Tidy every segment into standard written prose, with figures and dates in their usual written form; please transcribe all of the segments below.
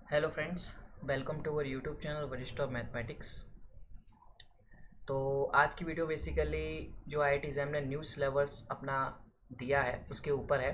Hello friends, welcome to our YouTube channel Varishth of mathematics. तो आज की वीडियो बेसिकली जो आईआईटी एग्जाम ने न्यू सिलेबस अपना दिया है उसके ऊपर है।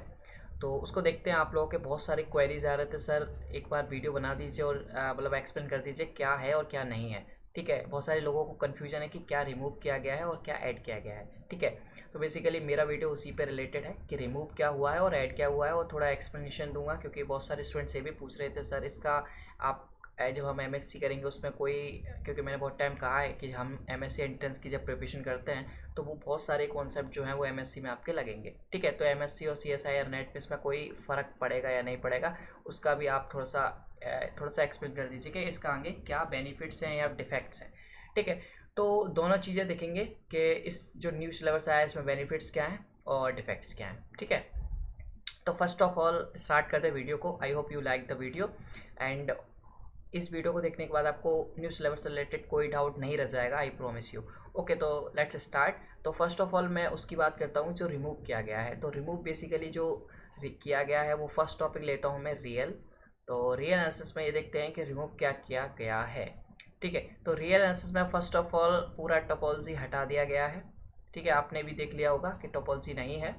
तो उसको देखते हैं। आप लोगों के बहुत सारे क्वेरीज आ रहे थे, सर एक बार वीडियो बना दीजिए और मतलब एक्सप्लेन कर दीजिए क्या है और क्या नहीं है। ठीक है, बहुत सारे लोगों को कन्फ्यूजन है कि क्या रिमूव किया गया है और क्या ऐड किया गया है। ठीक है, तो बेसिकली मेरा वीडियो उसी पे रिलेटेड है कि रिमूव क्या हुआ है और ऐड क्या हुआ है, और थोड़ा एक्सप्लेनेशन दूंगा क्योंकि बहुत सारे स्टूडेंट्स ये भी पूछ रहे थे सर इसका आप जब हम एमएससी करेंगे उसमें कोई, क्योंकि मैंने बहुत टाइम कहा है कि हम एमएससी एंट्रेंस की जब प्रिपरेशन करते हैं तो वो बहुत सारे कॉन्सेप्ट जो हैं वो एमएससी में आपके लगेंगे। ठीक है, तो एमएससी और सीएसआईआर नेट में इसमें कोई फ़र्क पड़ेगा या नहीं पड़ेगा, उसका भी आप थोड़ा सा एक्सप्लेन कर दीजिए कि इसका आगे क्या बेनिफिट्स हैं या डिफेक्ट्स हैं। ठीक है, तो दोनों चीज़ें देखेंगे कि इस जो न्यू सिलेबस आया है इसमें बेनिफिट्स क्या हैं और डिफेक्ट्स क्या हैं। ठीक है, तो फर्स्ट ऑफ ऑल स्टार्ट करते हैं वीडियो को। I hope you like the video and इस वीडियो को देखने के बाद आपको न्यू सिलेबस से रिलेटेड कोई डाउट नहीं रह जाएगा, आई प्रोमिस यू। ओके, तो लेट्स स्टार्ट। तो फर्स्ट ऑफ ऑल मैं उसकी बात करता हूँ जो रिमूव किया गया है। तो रिमूव बेसिकली जो किया गया है वो फर्स्ट टॉपिक लेता हूँ मैं, रियल। तो रियल एनालिसिस में ये देखते हैं कि रिमूव क्या किया गया है। ठीक है, तो रियल एनालिसिस में फर्स्ट ऑफ ऑल पूरा टोपोलॉजी हटा दिया गया है। ठीक है, आपने भी देख लिया होगा कि टोपोलॉजी नहीं है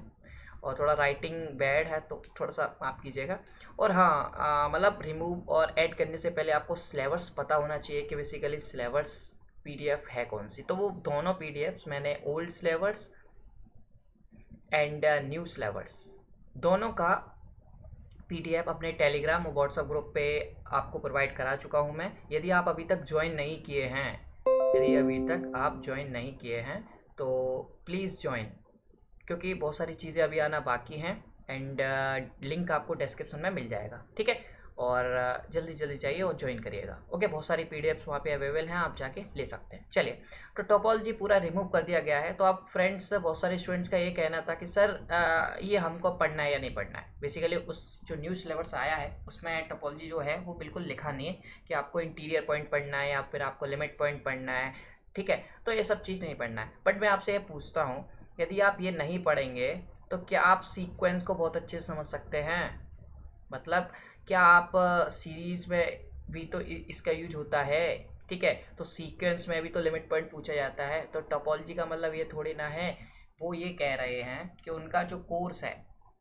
और थोड़ा राइटिंग बैड है तो थोड़ा सा माफ़ कीजिएगा। और हाँ, मतलब रिमूव और ऐड करने से पहले आपको सिलेबस पता होना चाहिए कि बेसिकली सिलेबस पीडीएफ है कौन सी। तो वो दोनों पीडीएफ्स मैंने old syllabus and new syllabus दोनों का पीडीएफ अपने टेलीग्राम और व्हाट्सएप ग्रुप पे आपको प्रोवाइड करा चुका हूँ मैं। यदि आप अभी तक ज्वाइन नहीं किए हैं, यदि अभी तक आप ज्वाइन नहीं किए हैं तो प्लीज़ ज्वाइन, क्योंकि बहुत सारी चीज़ें अभी आना बाकी हैं एंड लिंक आपको डिस्क्रिप्शन में मिल जाएगा। ठीक है, और जल्दी जल्दी जाइए और ज्वाइन करिएगा। ओके, बहुत सारी पीडीएफ्स वहाँ पे अवेलेबल हैं, आप जाके ले सकते हैं। चलिए, तो टोपोलॉजी पूरा रिमूव कर दिया गया है। तो आप फ्रेंड्स, बहुत सारे स्टूडेंट्स का ये कहना था कि सर ये हमको पढ़ना है या नहीं पढ़ना है। बेसिकली उस जो न्यू सिलेबस आया है उसमें टोपोलॉजी जो है वो बिल्कुल लिखा नहीं है कि आपको इंटीरियर पॉइंट पढ़ना है या फिर आपको लिमिट पॉइंट पढ़ना है। ठीक है, तो ये सब चीज़ नहीं पढ़ना है। बट मैं आपसे ये पूछता हूँ, यदि आप ये नहीं पढ़ेंगे तो क्या आप सीक्वेंस को बहुत अच्छे से समझ सकते हैं? मतलब क्या आप सीरीज में भी तो इसका यूज होता है। ठीक है, तो सीक्वेंस में भी तो लिमिट पॉइंट पूछा जाता है। तो टोपोलॉजी का मतलब ये थोड़ी ना है। वो ये कह रहे हैं कि उनका जो कोर्स है,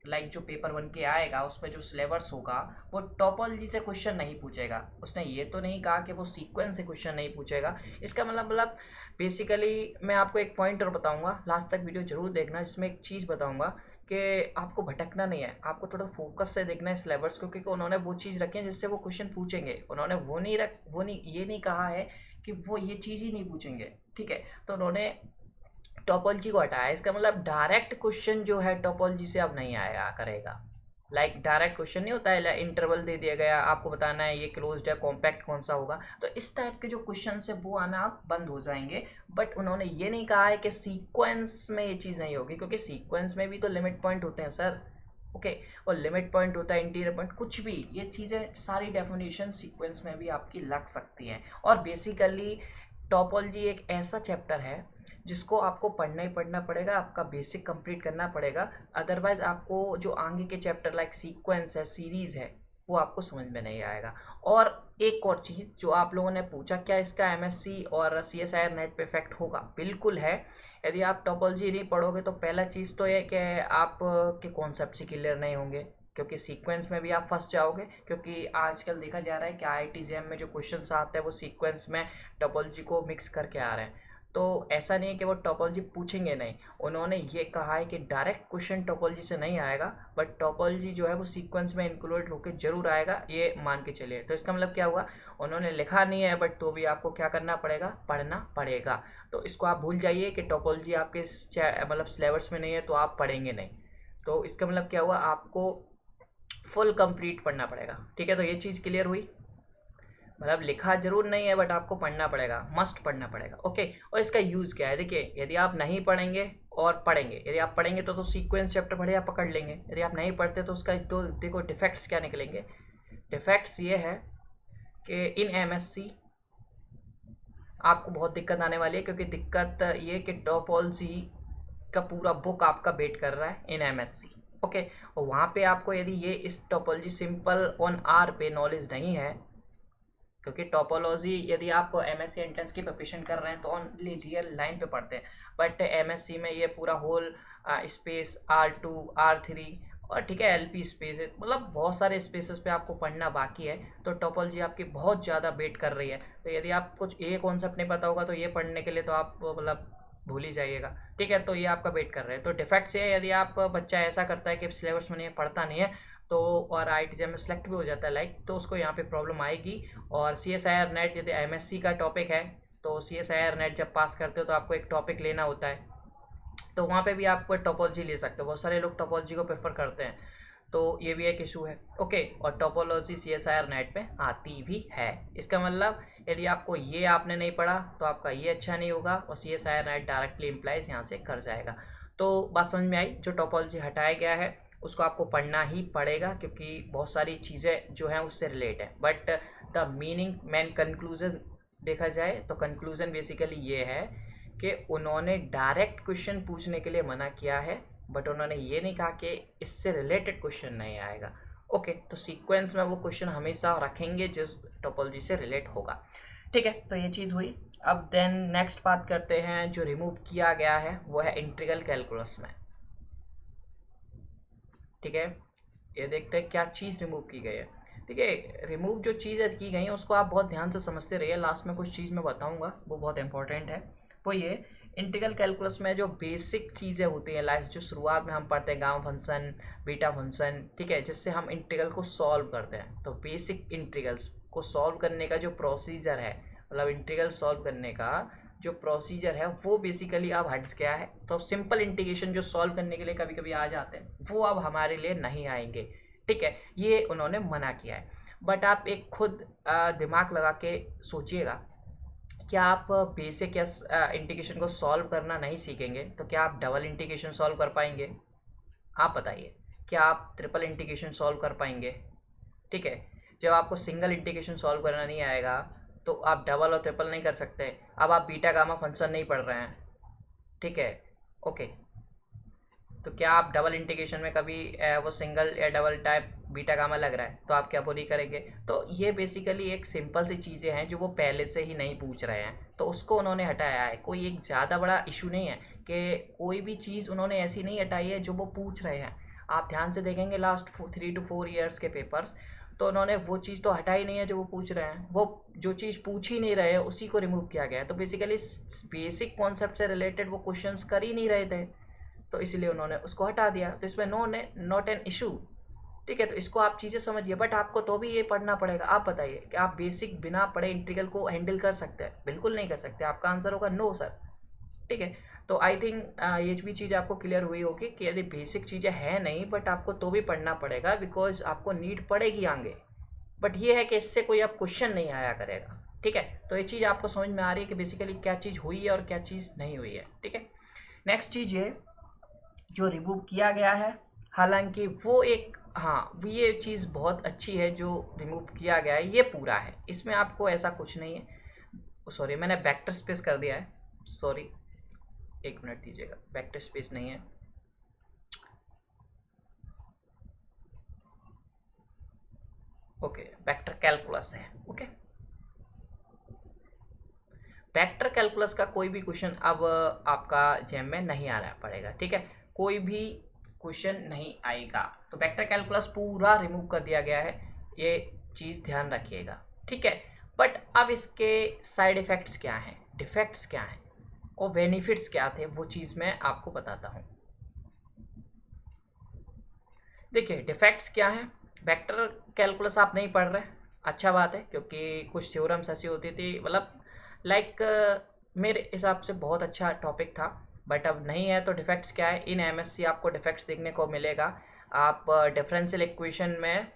लाइक जो पेपर 1 के आएगा उसमें जो सिलेबस होगा वो टोपोलॉजी से क्वेश्चन नहीं पूछेगा। उसने ये तो नहीं कहा कि वो सीक्वेंस से क्वेश्चन नहीं पूछेगा। इसका मतलब बेसिकली मैं आपको एक पॉइंट और बताऊंगा, लास्ट तक वीडियो जरूर देखना, जिसमें एक चीज़ बताऊंगा कि आपको भटकना नहीं है, आपको थोड़ा फोकस से देखना है सिलेबस को, क्योंकि उन्होंने वो चीज़ रखी है जिससे वो क्वेश्चन पूछेंगे। उन्होंने वो नहीं, ये नहीं कहा है कि वो ये चीज़ ही नहीं पूछेंगे। ठीक है, तो उन्होंने टोपोलॉजी को हटाया। इसका मतलब डायरेक्ट क्वेश्चन जो है टोपोलॉजी से अब नहीं आया करेगा। लाइक डायरेक्ट क्वेश्चन नहीं होता है, इंटरवल दे दिया गया, आपको बताना है ये क्लोज्ड है कॉम्पैक्ट कौन सा होगा। तो इस टाइप के जो क्वेश्चन है वो आना आप बंद हो जाएंगे। बट उन्होंने ये नहीं कहा है कि सीक्वेंस में ये चीज़ नहीं होगी, क्योंकि सीक्वेंस में भी तो लिमिट पॉइंट होते हैं सर। ओके, और लिमिट पॉइंट होता है, इंटीरियर पॉइंट, कुछ भी, ये चीज़ें सारी डेफिनेशन सीक्वेंस में भी आपकी लग सकती हैं। और बेसिकली टोपोलॉजी एक ऐसा चैप्टर है जिसको आपको पढ़ना ही पढ़ना पड़ेगा, आपका बेसिक कंप्लीट करना पड़ेगा। अदरवाइज आपको जो आगे के चैप्टर लाइक सीक्वेंस है, सीरीज़ है, वो आपको समझ में नहीं आएगा। और एक और चीज़ जो आप लोगों ने पूछा, क्या इसका एमएससी और सीएसआईआर नेट पे इफेक्ट होगा? बिल्कुल है। यदि आप टोपोलॉजी नहीं पढ़ोगे तो पहला चीज़ तो ये कि आप के कॉन्सेप्ट से क्लियर नहीं होंगे, क्योंकि सीक्वेंस में भी आप फंस जाओगे। क्योंकि आजकल देखा जा रहा है कि आईआईटी जेईई में जो क्वेश्चंस आते हैं वो सीक्वेंस में टोपोलॉजी को मिक्स करके आ रहे हैं। तो ऐसा नहीं है कि वो टोपोलॉजी पूछेंगे नहीं, उन्होंने ये कहा है कि डायरेक्ट क्वेश्चन टोपोलॉजी से नहीं आएगा, बट टोपोलॉजी जो है वो सीक्वेंस में इंक्लूड होकर जरूर आएगा, ये मान के चलिए। तो इसका मतलब क्या हुआ, उन्होंने लिखा नहीं है बट तो भी आपको क्या करना पड़ेगा, पढ़ना पड़ेगा। तो इसको आप भूल जाइए कि टोपोलॉजी आपके मतलब सिलेबस में नहीं है तो आप पढ़ेंगे नहीं। तो इसका मतलब क्या हुआ, आपको फुल कंप्लीट पढ़ना पड़ेगा। ठीक है, तो ये चीज़ क्लियर हुई। मतलब लिखा जरूर नहीं है बट आपको पढ़ना पड़ेगा, मस्ट पढ़ना पड़ेगा। ओके, और इसका यूज़ क्या है, देखिए यदि आप नहीं पढ़ेंगे और पढ़ेंगे, यदि आप पढ़ेंगे तो सीक्वेंस चैप्टर बढ़िया पकड़ लेंगे। यदि आप नहीं पढ़ते तो उसका तो देखो डिफेक्ट्स क्या निकलेंगे। डिफेक्ट्स ये है कि इन एमएससी आपको बहुत दिक्कत आने वाली है, क्योंकि दिक्कत ये कि टोपोलॉजी का पूरा बुक आपका वेट कर रहा है इन एमएससी। ओके, और वहाँ पे आपको यदि ये इस टोपोलॉजी सिंपल ऑन आर पे नॉलेज नहीं है क्योंकि टोपोलॉजी यदि आप एमएससी एंट्रेंस की प्रिपरेशन कर रहे हैं तो ओनली रियल लाइन पे पढ़ते हैं, बट एमएससी में ये पूरा होल स्पेस R2 R3 और ठीक है एलपी स्पेस है, मतलब बहुत सारे स्पेसेस पे आपको पढ़ना बाकी है। तो टोपोलॉजी आपकी बहुत ज़्यादा वेट कर रही है। तो यदि आप कुछ ये कॉन्सेप्ट नहीं पता होगा तो ये पढ़ने के लिए तो आप मतलब भूल ही जाइएगा। ठीक है, तो ये आपका वेट कर रहे हैं। तो डिफेक्ट्स ये यदि आप बच्चा ऐसा करता है कि सिलेबस में नहीं पढ़ता नहीं है तो और IIT में सेलेक्ट भी हो जाता है लाइक, तो उसको यहाँ पे प्रॉब्लम आएगी। और CSIR नेट यदि MSc का टॉपिक है तो CSIR नेट जब पास करते हो तो आपको एक टॉपिक लेना होता है, तो वहाँ पे भी आप टोपोलॉजी ले सकते हो। बहुत सारे लोग टोपोलॉजी को प्रेफर करते हैं, तो ये भी एक इशू है। ओके, और टोपोलॉजी CSIR नेट में आती भी है। इसका मतलब यदि आपको ये आपने नहीं पढ़ा तो आपका ये अच्छा नहीं होगा और CSIR नेट डायरेक्टली इम्प्लाइज यहाँ से कर जाएगा। तो बात समझ में आई, जो टोपोलॉजी हटाया गया है उसको आपको पढ़ना ही पड़ेगा क्योंकि बहुत सारी चीज़ें जो हैं उससे रिलेट है। But the meaning main conclusion देखा जाए तो कंक्लूजन बेसिकली ये है कि उन्होंने डायरेक्ट क्वेश्चन पूछने के लिए मना किया है, बट उन्होंने ये नहीं कहा कि इससे रिलेटेड क्वेश्चन नहीं आएगा। ओके, तो सीक्वेंस में वो क्वेश्चन हमेशा रखेंगे जिस टोपोलॉजी से रिलेट होगा। ठीक है, तो ये चीज़ हुई। अब देन नेक्स्ट बात करते हैं, जो रिमूव किया गया है वो है इंटीग्रल कैलकुलस में। ठीक है, ये देखते हैं क्या चीज़ रिमूव की गई है। ठीक है, रिमूव जो चीज़ें की गई हैं उसको आप बहुत ध्यान से समझते रहिए, लास्ट में कुछ चीज़ मैं बताऊंगा वो बहुत इंपॉर्टेंट है। वो ये इंटीग्रल कैलकुलस में जो बेसिक चीज़ें होती हैं लाइक जो शुरुआत में हम पढ़ते हैं गामा फंक्शन, बीटा फंक्शन, ठीक है, जिससे हम इंटीग्रल को सॉल्व करते हैं। तो बेसिक इंटीग्रल्स को सॉल्व करने का जो प्रोसीजर है, मतलब इंटीग्रल सॉल्व करने का जो प्रोसीजर है वो बेसिकली अब हट गया है। तो सिंपल इंटीग्रेशन जो सॉल्व करने के लिए कभी कभी आ जाते हैं वो अब हमारे लिए नहीं आएंगे। ठीक है, ये उन्होंने मना किया है। बट आप एक खुद दिमाग लगा के सोचिएगा, क्या आप बेसिक या इंटीग्रेशन को सॉल्व करना नहीं सीखेंगे तो क्या आप डबल इंटीग्रेशन सॉल्व कर पाएंगे? आप बताइए, क्या आप ट्रिपल इंटीग्रेशन सॉल्व कर पाएंगे? ठीक है, जब आपको सिंगल इंटीग्रेशन सॉल्व करना नहीं आएगा तो आप डबल और ट्रिपल नहीं कर सकते। अब आप बीटा गामा फंक्शन नहीं पढ़ रहे हैं, ठीक है, ओके, तो क्या आप डबल इंटीग्रेशन में कभी वो सिंगल या डबल टाइप बीटा गामा लग रहा है तो आप क्या पूरी करेंगे? तो ये बेसिकली एक सिंपल सी चीज़ें हैं जो वो पहले से ही नहीं पूछ रहे हैं, तो उसको उन्होंने हटाया है। कोई एक ज़्यादा बड़ा इशू नहीं है कि कोई भी चीज़ उन्होंने ऐसी नहीं हटाई है जो वो पूछ रहे हैं। आप ध्यान से देखेंगे लास्ट 3 to 4 ईयर्स के पेपर्स, तो उन्होंने वो चीज़ तो हटाई नहीं है जो वो पूछ रहे हैं। वो जो चीज़ पूछ ही नहीं रहे हैं उसी को रिमूव किया गया है। तो बेसिकली बेसिक कॉन्सेप्ट से रिलेटेड वो क्वेश्चंस कर ही नहीं रहे थे, तो इसलिए उन्होंने उसको हटा दिया। तो इसमें नॉट एन इशू। ठीक है, तो इसको आप चीज़ें समझिए, बट आपको तो भी ये पढ़ना पड़ेगा। आप बताइए कि आप बेसिक बिना पढ़े इंटीग्रल को हैंडल कर सकते हैं? बिल्कुल नहीं कर सकते। आपका आंसर होगा नो सर। ठीक है, तो आई थिंक ये भी चीज़ आपको क्लियर हुई होगी कि यदि बेसिक चीज़ें हैं नहीं बट आपको तो भी पढ़ना पड़ेगा बिकॉज आपको नीड पड़ेगी आगे। बट ये है कि इससे कोई अब क्वेश्चन नहीं आया करेगा। ठीक है, तो ये चीज़ आपको समझ में आ रही है कि बेसिकली क्या चीज़ हुई है और क्या चीज़ नहीं हुई है। ठीक है, नेक्स्ट चीज़ ये जो रिमूव किया गया है, हालांकि वो एक ये चीज़ बहुत अच्छी है जो रिमूव किया गया है, ये पूरा है, इसमें आपको ऐसा कुछ नहीं है। सॉरी, मैंने वेक्टर स्पेस कर दिया है, सॉरी, एक मिनट दीजिएगा, वेक्टर स्पेस नहीं है। ओके, वेक्टर कैलकुलस है। ओके, वेक्टर कैलकुलस का कोई भी क्वेश्चन अब आपका जेम में नहीं आना पड़ेगा। ठीक है, कोई भी क्वेश्चन नहीं आएगा, तो वेक्टर कैलकुलस पूरा रिमूव कर दिया गया है, ये चीज़ ध्यान रखिएगा। ठीक है, बट अब इसके साइड इफ़ेक्ट्स क्या हैं, डिफेक्ट्स क्या हैं और बेनिफिट्स क्या थे, वो चीज़ मैं आपको बताता हूँ। देखिए, डिफेक्ट्स क्या हैं। वेक्टर कैलकुलस आप नहीं पढ़ रहे, अच्छा बात है, क्योंकि कुछ थ्योरम्स ऐसी होती थी, मतलब लाइक मेरे हिसाब से बहुत अच्छा टॉपिक था, बट अब नहीं है। तो डिफेक्ट्स क्या है, इन एमएससी आपको डिफेक्ट्स देखने को मिलेगा। आप डिफरेंशियल इक्वेशन में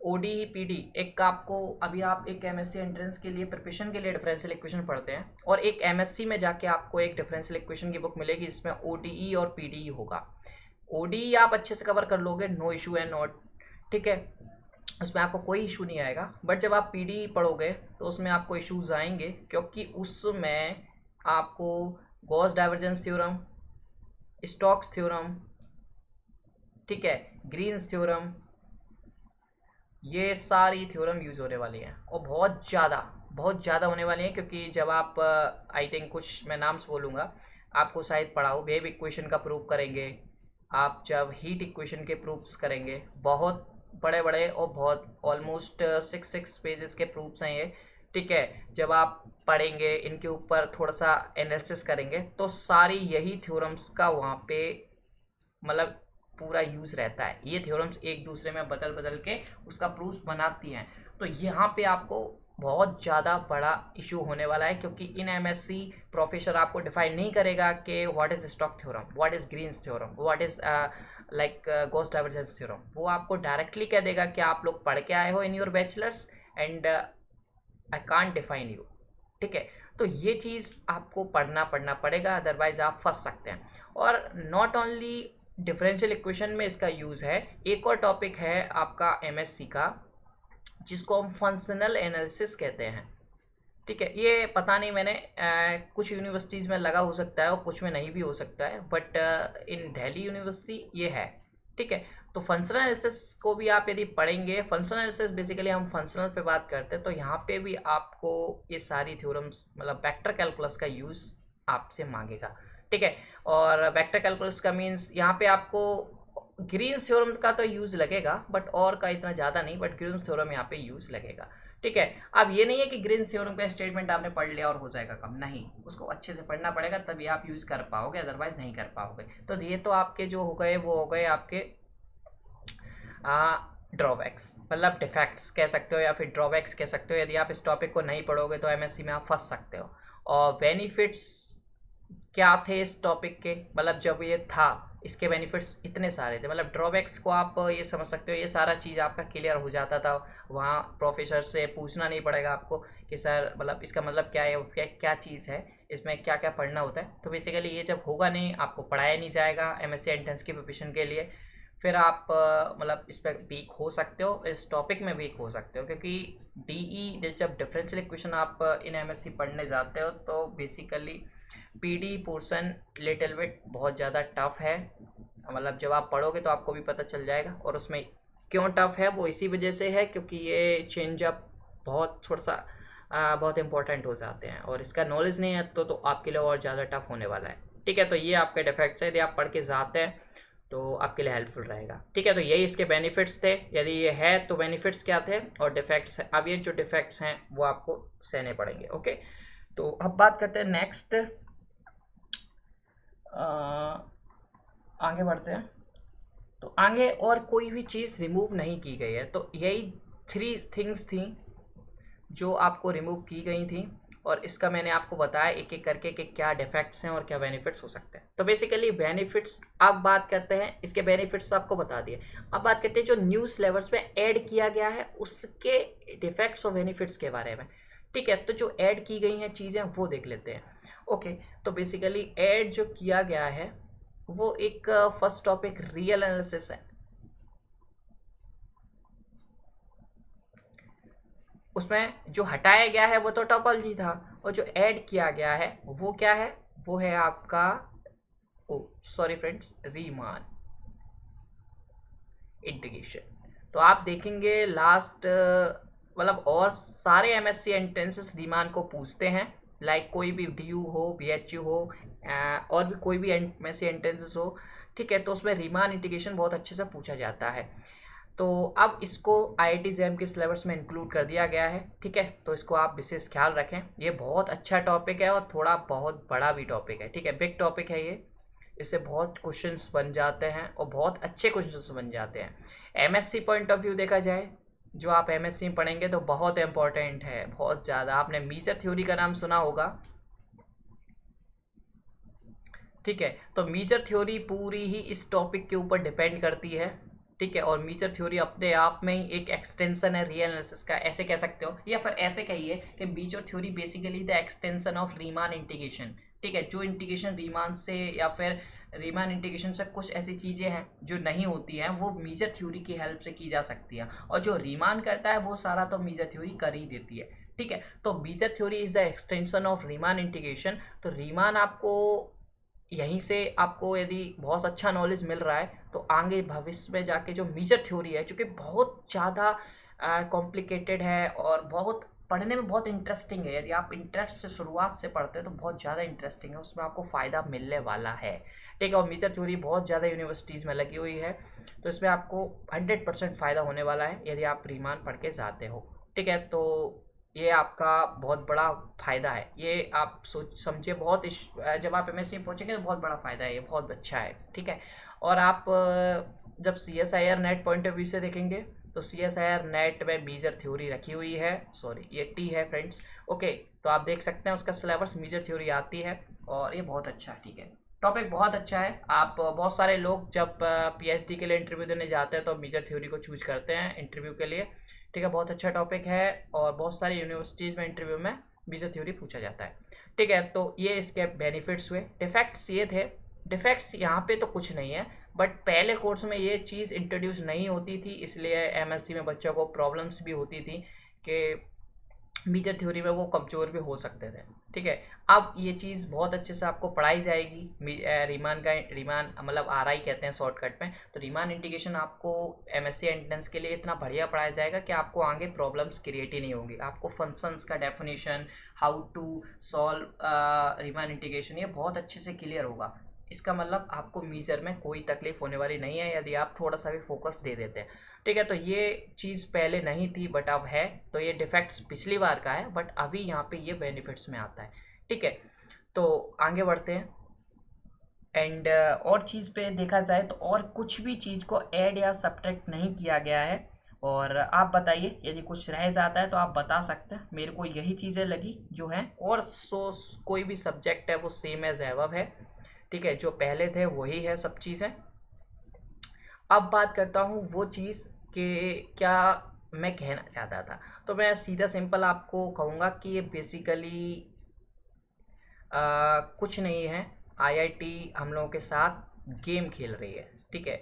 ओडी पीडी एक आपको, अभी आप एक एमएससी एंट्रेंस के लिए प्रिपरेशन के लिए डिफरेंशियल इक्वेशन पढ़ते हैं और एक एमएससी में जाके आपको एक डिफरेंशियल इक्वेशन की बुक मिलेगी जिसमें ओडीई और पीडीई होगा। ओडीई आप अच्छे से कवर कर लोगे, नो इशू है नॉट, ठीक है, उसमें आपको कोई इशू नहीं आएगा। बट जब आप पीडी पढ़ोगे तो उसमें आपको इश्यूज आएंगे, क्योंकि उसमें आपको Gauss divergence theorem, Stokes theorem, ठीक है, ग्रीन्स थ्योरम, ये सारी थ्योरम यूज़ होने वाली हैं और बहुत ज़्यादा होने वाली हैं, क्योंकि जब आप आई थिंक कुछ मैं नाम्स बोलूँगा, आपको शायद पढ़ा हो। वेव इक्वेशन का प्रूफ करेंगे, आप जब हीट इक्वेशन के प्रूफ्स करेंगे, बहुत बड़े बड़े और बहुत ऑलमोस्ट 6 पेजेस के प्रूफ्स हैं ये, ठीक है। जब आप पढ़ेंगे इनके ऊपर थोड़ा सा एनालिसिस करेंगे तो सारी यही थ्योरम्स का वहाँ पे मतलब पूरा यूज़ रहता है। ये थ्योरम्स एक दूसरे में बदल बदल के उसका प्रूफ बनाती हैं। तो यहाँ पे आपको बहुत ज़्यादा बड़ा इशू होने वाला है, क्योंकि इन एमएससी प्रोफेसर आपको डिफाइन नहीं करेगा कि what is Stokes theorem, what is Green's theorem, what is like Gauss divergence theorem. वो आपको डायरेक्टली कह देगा कि आप लोग पढ़ के आए हो in your bachelors and I can't define you, ठीक है। तो ये चीज़ आपको पढ़ना पड़ेगा, अदरवाइज आप फंस सकते हैं। और नॉट ओनली डिफरेंशियल इक्वेशन में इसका यूज़ है, एक और टॉपिक है आपका एमएससी का जिसको हम फंक्शनल एनालिसिस कहते हैं, ठीक है। ये पता नहीं मैंने कुछ यूनिवर्सिटीज़ में लगा हो सकता है और कुछ में नहीं भी हो सकता है, बट इन दिल्ली यूनिवर्सिटी ये है, ठीक है। तो फंक्शनल एनालिसिस को भी आप यदि पढ़ेंगे, फंक्शनल एनालिसिस बेसिकली हम फंक्शनल पे बात करते हैं, तो यहाँ पे भी आपको ये सारी थ्योरम्स मतलब वेक्टर कैलकुलस का यूज़ आपसे मांगेगा, ठीक है। और वेक्टर कैलकुलस का मीन्स यहाँ पे आपको ग्रीन्स थ्योरम का तो यूज़ लगेगा, बट और का इतना ज़्यादा नहीं, बट ग्रीन्स थ्योरम यहाँ पे यूज़ लगेगा, ठीक है। अब ये नहीं है कि ग्रीन्स थ्योरम का स्टेटमेंट आपने पढ़ लिया और हो जाएगा कम, नहीं, उसको अच्छे से पढ़ना पड़ेगा तभी आप यूज़ कर पाओगे, अदरवाइज नहीं कर पाओगे। तो ये तो आपके जो हो गए वो हो गए आपके ड्रॉबैक्स, मतलब डिफेक्ट्स कह सकते हो या फिर ड्रॉबैक्स कह सकते हो। यदि आप इस टॉपिक को नहीं पढ़ोगे तो एमएससी में आप फंस सकते हो। और बेनिफिट्स क्या थे इस टॉपिक के, मतलब जब ये था इसके बेनिफिट्स इतने सारे थे। मतलब ड्रॉबैक्स को आप ये समझ सकते हो, ये सारा चीज़ आपका क्लियर हो जाता था, वहाँ प्रोफेसर से पूछना नहीं पड़ेगा आपको कि सर मतलब इसका मतलब क्या है, क्या क्या चीज़ है, इसमें क्या क्या पढ़ना होता है। तो बेसिकली ये जब होगा नहीं, आपको पढ़ाया नहीं जाएगा एमएससी एंट्रेंस की प्रिपरेशन के लिए, फिर आप मतलब इस पर वीक हो सकते हो, इस टॉपिक में वीक हो सकते हो। क्योंकि डीई जब डिफरेंशियल इक्वेशन आप इन एमएससी पढ़ने जाते हो तो basically PD portion little bit बहुत ज़्यादा टफ है। मतलब जब आप पढ़ोगे तो आपको भी पता चल जाएगा। और उसमें क्यों टफ है वो इसी वजह से है क्योंकि ये चेंज अप बहुत थोड़ा सा बहुत इंपॉर्टेंट हो जाते हैं, और इसका नॉलेज नहीं है तो आपके लिए और ज़्यादा टफ होने वाला है, ठीक है। तो ये आपके डिफेक्ट्स है, यदि आप पढ़ के जाते हैं तो आपके लिए हेल्पफुल रहेगा, ठीक है। तो यही इसके बेनिफिट्स थे, यदि ये है तो बेनिफिट्स क्या थे और डिफेक्ट्स। अब ये जो डिफेक्ट्स हैं वो आपको सहने पड़ेंगे, ओके। तो अब बात करते हैं नेक्स्ट, आगे बढ़ते हैं। तो आगे और कोई भी चीज़ रिमूव नहीं की गई है, तो यही 3 थिंग्स थी जो आपको रिमूव की गई थी, और इसका मैंने आपको बताया एक एक करके कि क्या डिफेक्ट्स हैं और क्या बेनिफिट्स हो सकते हैं। तो बेसिकली बेनिफिट्स, अब बात करते हैं इसके बेनिफिट्स आपको बता दिए। अब बात करते हैं जो न्यू सिलेबस में ऐड किया गया है उसके डिफेक्ट्स और बेनिफिट्स के बारे में, ठीक है। तो जो ऐड की गई हैं चीज़ें वो देख लेते हैं, ओके। तो बेसिकली ऐड जो किया गया है वो एक फर्स्ट टॉपिक रियल एनालिसिस है। उसमें जो हटाया गया है वो तो टोपोलॉजी था, और जो ऐड किया गया है वो क्या है, वो है आपका सॉरी फ्रेंड्स, रीमान इंटीग्रेशन। तो आप देखेंगे लास्ट मतलब और सारे एमएससी एंट्रेंसेस रीमान को पूछते हैं, लाइक कोई भी डीयू हो, बीएचयू हो, और भी कोई भी एमएससी एंट्रेंसेस हो, ठीक है। तो उसमें रीमान इंटीग्रेशन बहुत अच्छे से पूछा जाता है। तो अब इसको आईआईटी जैम के सिलेबस में इंक्लूड कर दिया गया है, ठीक है। तो इसको आप विशेष ख्याल रखें, ये बहुत अच्छा टॉपिक है और थोड़ा बहुत बड़ा भी टॉपिक है, ठीक है। बिग टॉपिक है ये, इससे बहुत क्वेश्चंस बन जाते हैं और बहुत अच्छे क्वेश्चंस बन जाते हैं। एमएससी पॉइंट ऑफ व्यू देखा जाए, जो आप एमएससी में पढ़ेंगे तो बहुत इंपॉर्टेंट है, बहुत ज़्यादा। आपने मीजर थ्योरी का नाम सुना होगा, ठीक है। तो मीजर थ्योरी पूरी ही इस टॉपिक के ऊपर डिपेंड करती है, ठीक है। और मीजर थ्योरी अपने आप में ही एक एक्सटेंशन है रियल एनालिसिस का, ऐसे कह सकते हो, या फिर ऐसे कहिए कि measure theory basically the extension of Riemann integration, ठीक है। जो इंटीग्रेशन रीमान से या फिर रीमान इंटीग्रेशन से कुछ ऐसी चीज़ें हैं जो नहीं होती हैं वो मीजर थ्योरी की हेल्प से की जा सकती हैं, और जो रीमान करता है वो सारा तो मीजर थ्योरी कर ही देती है, ठीक है। तो measure theory is the extension of Riemann integration. तो रीमान आपको यहीं से आपको यदि बहुत अच्छा नॉलेज मिल रहा है तो आगे भविष्य में जाके जो मेजर थ्योरी है, चूँकि बहुत ज़्यादा कॉम्प्लिकेटेड है और बहुत पढ़ने में बहुत इंटरेस्टिंग है। यदि आप इंटरेस्ट से शुरुआत से पढ़ते हैं तो बहुत ज़्यादा इंटरेस्टिंग है, उसमें आपको फ़ायदा मिलने वाला है। ठीक है, और मेजर थ्योरी बहुत ज़्यादा यूनिवर्सिटीज़ में लगी हुई है, तो इसमें आपको 100% फ़ायदा होने वाला है यदि आप रीमान पढ़ के जाते हो। ठीक है, तो ये आपका बहुत बड़ा फ़ायदा है, ये आप सोच समझिए। जब आप एमएससी में पहुँचेंगे तो बहुत बड़ा फ़ायदा है, ये बहुत अच्छा है। ठीक है, और आप जब CSIR net point of view से देखेंगे तो CSIR नेट में मेजर थ्योरी रखी हुई है, सॉरी ये टी है फ्रेंड्स। ओके, तो आप देख सकते हैं उसका सिलेबस मेजर थ्योरी आती है और ये बहुत अच्छा है। ठीक है, टॉपिक बहुत अच्छा है। आप बहुत सारे लोग जब PhD के लिए इंटरव्यू देने जाते हैं तो मेजर थ्योरी को चूज करते हैं इंटरव्यू के लिए। ठीक है, बहुत अच्छा टॉपिक है और बहुत सारी यूनिवर्सिटीज़ में इंटरव्यू में मेजर थ्योरी पूछा जाता है। ठीक है, तो ये इसके बेनिफिट्स हुए। डिफेक्ट्स ये थे, डिफेक्ट्स यहाँ पे तो कुछ नहीं है, बट पहले कोर्स में ये चीज़ इंट्रोड्यूस नहीं होती थी, इसलिए MSc में बच्चों को प्रॉब्लम्स भी होती थी कि मेजर थ्योरी में वो कमज़ोर भी हो सकते थे। ठीक है, अब ये चीज़ बहुत अच्छे से आपको पढ़ाई जाएगी। रीमान मतलब RI कहते हैं शॉर्टकट में, तो रीमान इंटीग्रेशन आपको MSc एंट्रेंस के लिए इतना बढ़िया पढ़ाया जाएगा कि आपको आगे प्रॉब्लम्स क्रिएट ही नहीं होंगी। आपको फंक्शंस का definition, how to solve Riemann integration, ये बहुत अच्छे से क्लियर होगा। इसका मतलब आपको मेजर में कोई तकलीफ होने वाली नहीं है यदि आप थोड़ा सा भी फोकस दे देते हैं। ठीक है, तो ये चीज़ पहले नहीं थी बट अब है, तो ये डिफेक्ट्स पिछली बार का है बट अभी यहाँ पे ये बेनिफिट्स में आता है। ठीक है, तो आगे बढ़ते हैं। एंड और चीज़ पे देखा जाए तो और कुछ भी चीज़ को ऐड या सब्ट्रैक्ट नहीं किया गया है। और आप बताइए यदि कुछ रह जाता है तो आप बता सकते हैं। मेरे को यही चीज़ें लगी जो हैं, और कोई भी सब्जेक्ट है वो सेम एज एवव है। ठीक है, जो पहले थे वही है सब चीज़ें। अब बात करता हूँ वो चीज़ कि क्या मैं कहना चाहता था, तो मैं सीधा सिंपल आपको कहूँगा कि ये बेसिकली कुछ नहीं है। IIT हम लोगों के साथ गेम खेल रही है। ठीक है,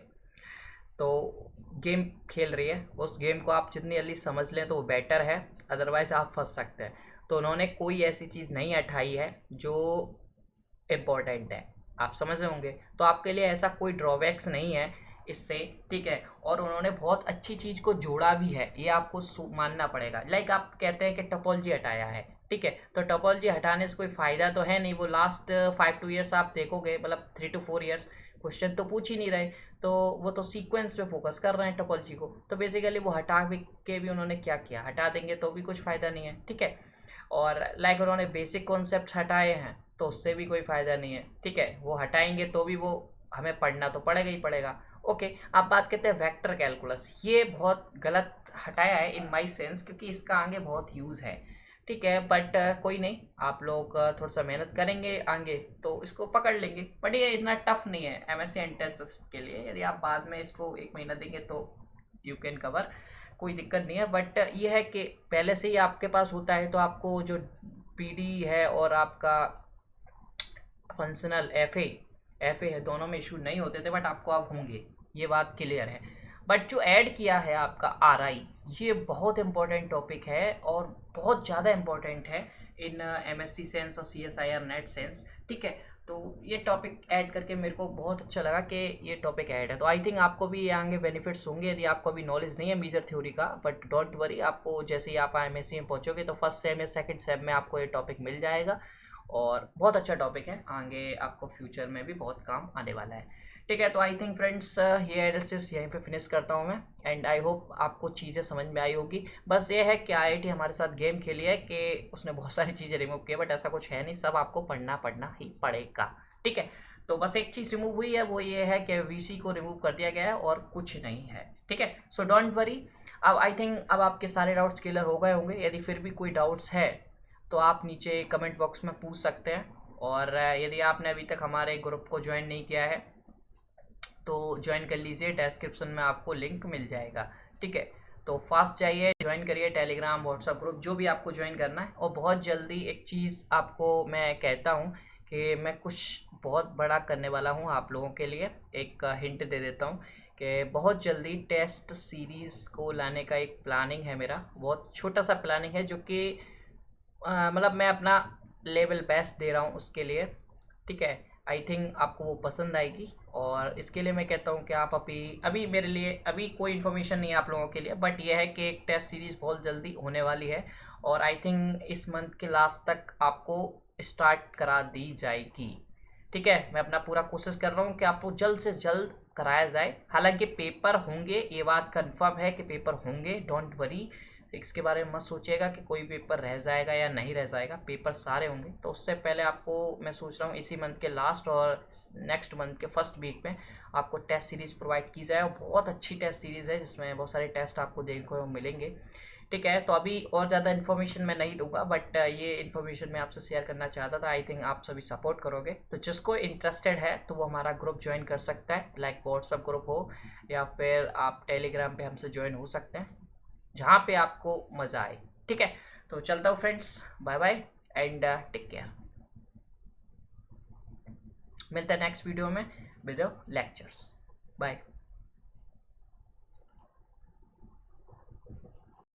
तो गेम खेल रही है, उस गेम को आप जितनी जल्दी समझ लें तो वो बेटर है, अदरवाइज़ आप फंस सकते हैं। तो उन्होंने कोई ऐसी चीज़ नहीं हटाई है जो इम्पोर्टेंट है, आप समझ रहे होंगे, तो आपके लिए ऐसा कोई ड्रॉबैक्स नहीं है इससे। ठीक है, और उन्होंने बहुत अच्छी चीज़ को जोड़ा भी है, ये आपको मानना पड़ेगा। लाइक आप कहते हैं कि टोपोलॉजी हटाया है, ठीक है, तो टोपोलॉजी हटाने से कोई फ़ायदा तो है नहीं। वो लास्ट 5 to years आप देखोगे, मतलब 3 to 4 years क्वेश्चन तो पूछ ही नहीं रहे, तो वो तो सीक्वेंस पे फोकस कर रहे हैं टोपोलॉजी को। तो बेसिकली वो हटा के भी उन्होंने क्या किया, हटा देंगे तो भी कुछ फ़ायदा नहीं है। ठीक है, और लाइक उन्होंने बेसिक कॉन्सेप्ट हटाए हैं तो उससे भी कोई फ़ायदा नहीं है। ठीक है, वो हटाएंगे तो भी वो हमें पढ़ना तो पड़ेगा ही पड़ेगा। ओके, आप बात करते हैं वेक्टर कैलकुलस, ये बहुत गलत हटाया है इन माई सेंस, क्योंकि इसका आगे बहुत यूज़ है। ठीक है, बट कोई नहीं, आप लोग थोड़ा सा मेहनत करेंगे आगे तो इसको पकड़ लेंगे, बट ये इतना टफ नहीं है MSc एंट्रेंस के लिए। यदि आप बाद में इसको 1 महीना देंगे तो यू कैन कवर, कोई दिक्कत नहीं है। बट ये है कि पहले से ही आपके पास होता है तो आपको जो PD है और आपका फंक्शनल FA है, दोनों में इशू नहीं होते थे, बट आपको अब होंगे, ये बात क्लियर है। बट जो ऐड किया है आपका RI, ये बहुत इंपॉर्टेंट टॉपिक है और बहुत ज़्यादा इंपॉर्टेंट है इन MSc सेंस और CSIR नेट सेंस। ठीक है, तो ये टॉपिक ऐड करके मेरे को बहुत अच्छा लगा कि ये टॉपिक ऐड है। तो आई थिंक आपको भी ये आगे बेनिफिट्स होंगे यदि आपको अभी नॉलेज नहीं है मेजर थ्योरी का, बट डोंट वरी, आपको जैसे ही आप MSc में पहुँचोगे तो फर्स्ट सेम या सेकंड सेम में आपको ये टॉपिक मिल जाएगा और बहुत अच्छा टॉपिक है, आगे आपको फ्यूचर में भी बहुत काम आने वाला है। ठीक है, तो आई थिंक फ्रेंड्स ये एनालिसिस यहीं पे फिनिश करता हूँ मैं, एंड आई होप आपको चीज़ें समझ में आई होगी। बस ये है कि IIT हमारे साथ गेम खेली है कि उसने बहुत सारी चीज़ें रिमूव की, बट ऐसा कुछ है नहीं, सब आपको पढ़ना ही पड़ेगा। ठीक है, तो बस एक चीज़ रिमूव हुई है, वो ये है कि VC को रिमूव कर दिया गया है और कुछ नहीं है। ठीक है, सो डोंट वरी। अब आई थिंक अब आपके सारे डाउट्स क्लियर हो गए होंगे। यदि फिर भी कोई डाउट्स है तो आप नीचे कमेंट बॉक्स में पूछ सकते हैं, और यदि आपने अभी तक हमारे ग्रुप को ज्वाइन नहीं किया है तो ज्वाइन कर लीजिए, डिस्क्रिप्शन में आपको लिंक मिल जाएगा। ठीक है, तो फास्ट जाइए, ज्वाइन करिए टेलीग्राम व्हाट्सएप ग्रुप, जो भी आपको ज्वाइन करना है। और बहुत जल्दी एक चीज़ आपको मैं कहता हूँ कि मैं कुछ बहुत बड़ा करने वाला हूँ आप लोगों के लिए, एक हिंट दे देता हूँ कि बहुत जल्दी टेस्ट सीरीज़ को लाने का एक प्लानिंग है मेरा, बहुत छोटा सा प्लानिंग है जो कि मतलब मैं अपना लेवल बेस्ट दे रहा हूँ उसके लिए। ठीक है, आई थिंक आपको वो पसंद आएगी। और इसके लिए मैं कहता हूँ कि आप अभी अभी मेरे लिए अभी कोई इन्फॉर्मेशन नहीं है आप लोगों के लिए, बट यह है कि एक टेस्ट सीरीज़ बहुत जल्दी होने वाली है और आई थिंक इस मंथ के लास्ट तक आपको स्टार्ट करा दी जाएगी। ठीक है, मैं अपना पूरा कोशिश कर रहा हूँ कि आपको जल्द से जल्द कराया जाए। हालांकि पेपर होंगे, ये बात कंफर्म है कि पेपर होंगे, डोंट वरी। इसके बारे में मत सोचिएगा कि कोई पेपर रह जाएगा या नहीं रह जाएगा, पेपर सारे होंगे। तो उससे पहले आपको मैं सोच रहा हूँ इसी मंथ के लास्ट और नेक्स्ट मंथ के फर्स्ट वीक में आपको टेस्ट सीरीज़ प्रोवाइड की जाए, और बहुत अच्छी टेस्ट सीरीज़ है जिसमें बहुत सारे टेस्ट आपको देखने को मिलेंगे। ठीक है, तो अभी और ज़्यादा इन्फॉर्मेशन मैं नहीं दूंगा, बट ये इन्फॉर्मेशन मैं आपसे शेयर करना चाहता था। आई थिंक आप सभी सपोर्ट करोगे, तो जिसको इंटरेस्टेड है तो वो हमारा ग्रुप ज्वाइन कर सकता है, लाइक व्हाट्सअप ग्रुप हो या फिर आप टेलीग्राम पे हमसे ज्वाइन हो सकते हैं, जहाँ पे आपको मज़ा आए। ठीक है, तो चलता हूँ friends, bye bye and take care. मिलता है नेक्स्ट वीडियो में विद लेक्चर्स। बाय।